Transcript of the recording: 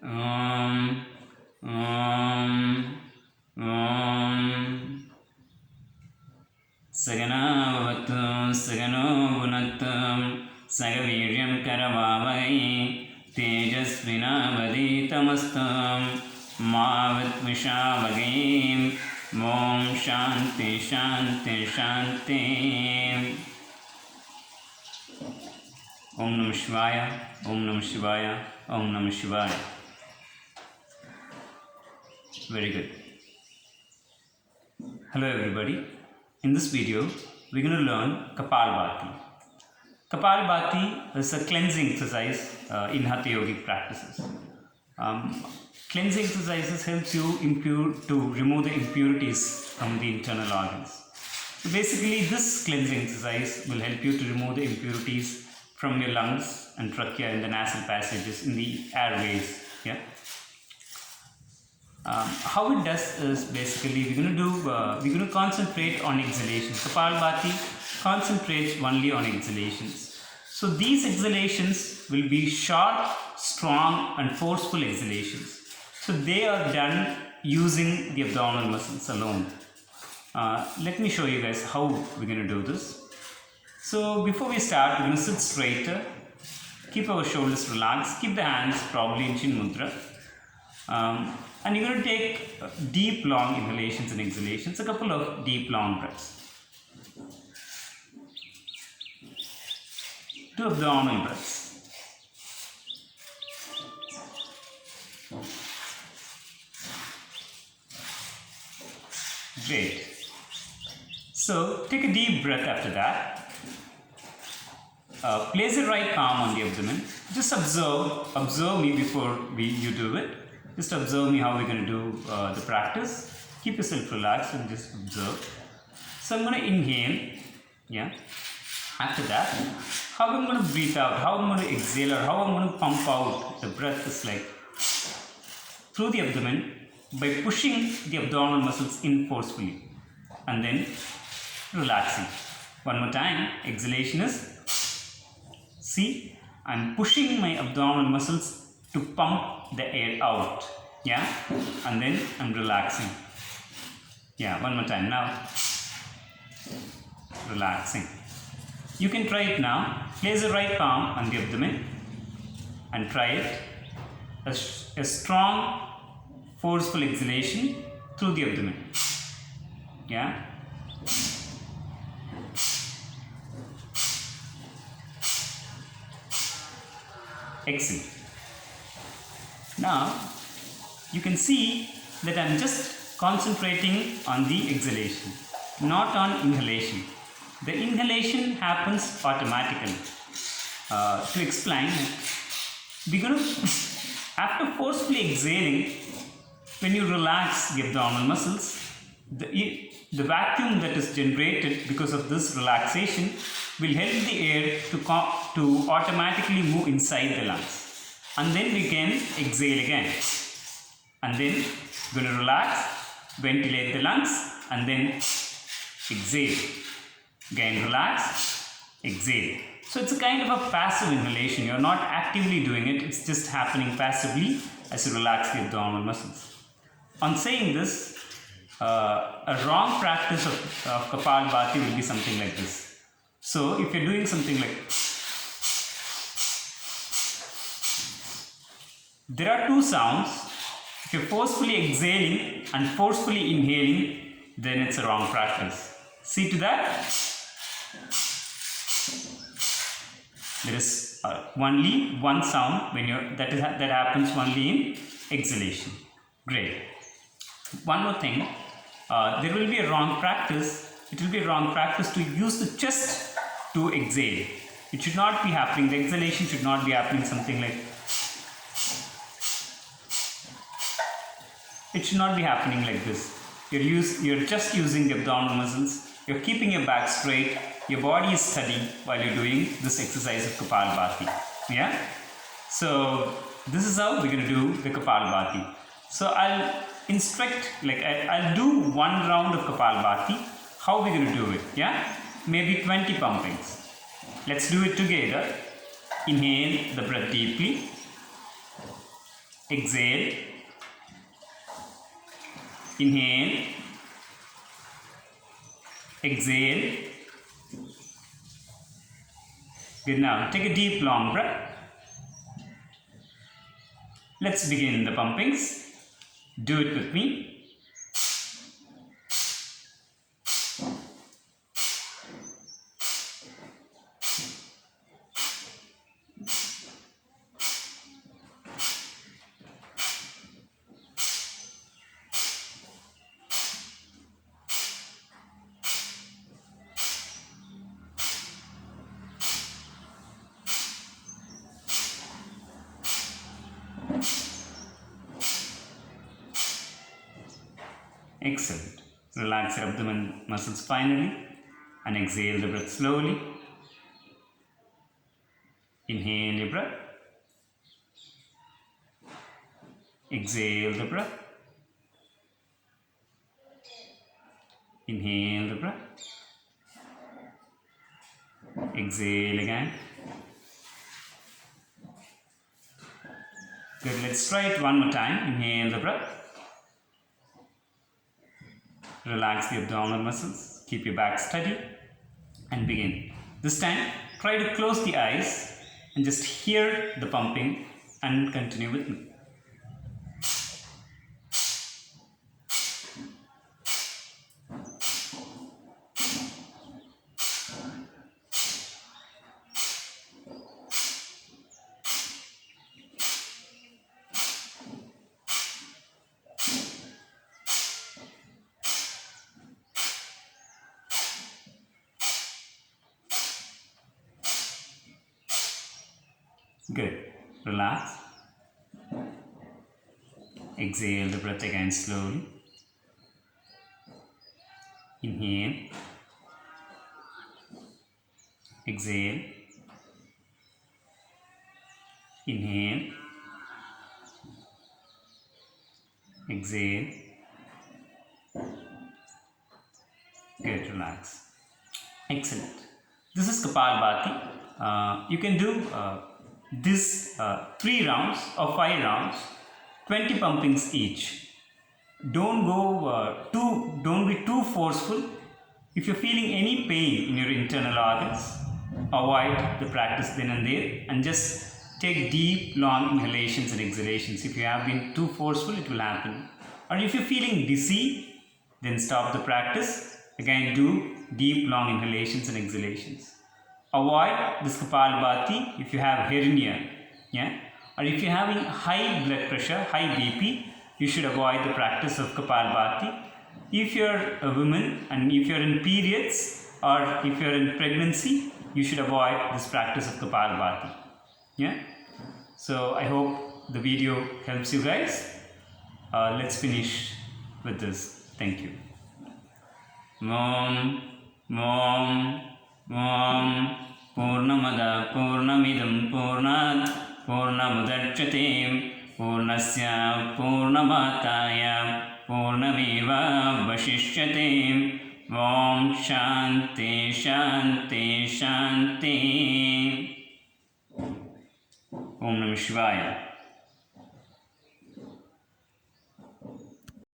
Om, Om, Om. Saganavatu, Sagano Gunatam, Sagaviryam Karavavai, Tejasvinavadi Tamastam, Mavatvishavagim, Om Shanti Shanti Shanti. Om Namah Shivaya, Om Namah Shivaya, Om Namah Shivaya. Very good. Hello everybody. In this video, we're going to learn Kapalabati. Kapalabati is a cleansing exercise in Hatha Yogic practices. Cleansing exercises help you to remove the impurities from the internal organs. So basically, this cleansing exercise will help you to remove the impurities from your lungs and trachea in the nasal passages in the airways. Yeah. How it does is basically we're going to concentrate on exhalations. Kapalabati concentrates only on exhalations. So these exhalations will be short, strong, and forceful exhalations. So they are done using the abdominal muscles alone. Let me show you guys how we're going to do this. So before we start, we're going to sit straighter, keep our shoulders relaxed, keep the hands probably in Chin Mudra. And you're going to take deep, long inhalations and exhalations, a couple of deep, long breaths. 2 abdominal breaths. Great. So take a deep breath after that. Place your right palm on the abdomen. Just observe me before you do it. Just observe me how we're going to do the practice. Keep yourself relaxed and just observe. So I'm going to inhale. Yeah. After that, how I'm going to breathe out, how I'm going to exhale, or how I'm going to pump out the breath is like through the abdomen by pushing the abdominal muscles in forcefully and then relaxing. One more time. Exhalation is, see, I'm pushing my abdominal muscles to pump the air out. Yeah. And then I'm relaxing. Yeah. One more time now. Relaxing. You can try it now. Place the right palm on the abdomen and try it. A strong, forceful exhalation through the abdomen. Yeah. Exhale. Now, you can see that I am just concentrating on the exhalation, not on inhalation. The inhalation happens automatically. To explain, we're going to, after forcefully exhaling, when you relax the abdominal muscles, the vacuum that is generated because of this relaxation will help the air to automatically move inside the lungs. And then we can exhale again. And then going to relax, ventilate the lungs, and then exhale. Again relax, exhale. So it's a kind of a passive inhalation. You're not actively doing it. It's just happening passively as you relax the abdominal muscles. On saying this, a wrong practice of Kapalabati will be something like this. So if you're doing something like, there are 2 sounds. If you're forcefully exhaling and forcefully inhaling, then it's a wrong practice. See to that? There is only one sound when that happens only in exhalation. Great. One more thing. There will be a wrong practice. It will be a wrong practice to use the chest to exhale. It should not be happening. The exhalation should not be happening something like. It should not be happening like this. You're just using the abdominal muscles. You're keeping your back straight. Your body is steady while you're doing this exercise of Kapalabati. Yeah? So this is how we're going to do the Kapalabati. So I'll instruct, I'll do 1 round of Kapalabati. How we're going to do it? Yeah? Maybe 20 pumpings. Let's do it together. Inhale the breath deeply. exhale, inhale, exhale. Good. Now take a deep long breath. Let's begin the pumpings. Do it with me. Excellent. Relax your abdomen muscles finally and exhale the breath slowly. Inhale your breath. Exhale the breath. Inhale the breath. Exhale again. Good. Let's try it one more time. Inhale the breath. Relax the abdominal muscles. Keep your back steady and begin. This time, try to close the eyes and just hear the pumping and continue with me. Good. Relax. Exhale the breath again slowly. Inhale. Exhale. Inhale. Exhale. Good. Relax. Excellent. This is Kapalabati. You can do this 3 rounds or 5 rounds, 20 pumpings each. Don't be too forceful. If you're feeling any pain in your internal organs, avoid the practice then and there and just take deep long inhalations and exhalations. If you have been too forceful, it will happen. Or if you're feeling dizzy, then stop the practice. Again, do deep long inhalations and exhalations. Avoid this Kapalabati if you have hernia, yeah? Or if you're having high blood pressure, high BP, you should avoid the practice of Kapalabati. If you're a woman and if you're in periods or if you're in pregnancy, you should avoid this practice of Kapalabati, yeah? So I hope the video helps you guys. Let's finish with this. Thank you. Om, Om, Om. Purnamada Purnamidam Purnat Purnamudachyate Purnasya Purnamataya Purnameva Vashishyate. Om Shanti Shanti Shanti. Om Namah Shivaya.